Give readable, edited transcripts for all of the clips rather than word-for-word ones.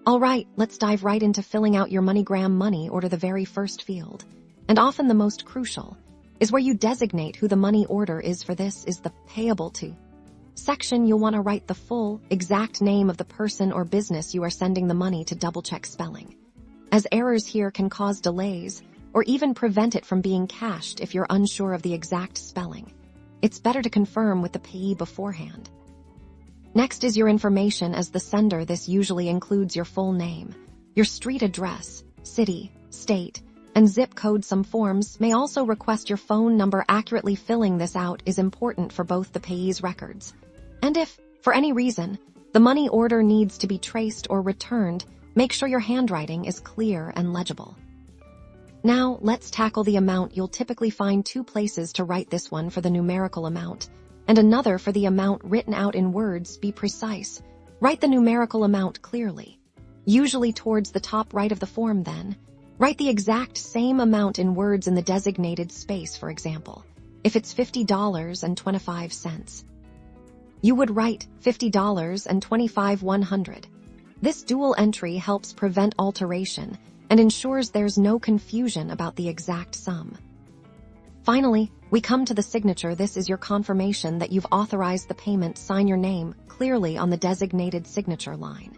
All right, let's dive right into filling out your Moneygram money order. The very first field, and often the most crucial, is where you designate who the money order is. For this is the Payable To section. You'll want to write the full, exact name of the person or business you are sending the money to. Double-check spelling, as errors here can cause delays or even prevent it from being cashed. If you're unsure of the exact spelling, it's better to confirm with the payee beforehand. Next is your information as the sender. This usually includes your full name, your street address, city, state, and zip code. Some forms may also request your phone number. Accurately filling this out is important for both the payee's records, and if, for any reason, the money order needs to be traced or returned, make sure your handwriting is clear and legible. Now, let's tackle the amount. You'll typically find two places to write this one for the numerical amount, and another for the amount written out in words. Be precise. Write the numerical amount clearly, usually towards the top right of the form. Then, write the exact same amount in words in the designated space. For example, if it's $50.25, you would write $50.25. This dual entry helps prevent alteration and ensures there's no confusion about the exact sum. Finally, we come to the signature. This is your confirmation that you've authorized the payment. Sign your name clearly on the designated signature line,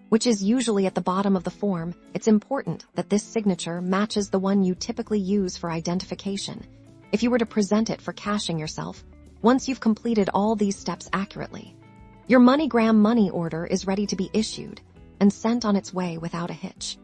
which is usually at the bottom of the form. It's important that this signature matches the one you typically use for identification if you were to present it for cashing yourself. Once you've completed all these steps accurately, your Moneygram money order is ready to be issued and sent on its way without a hitch.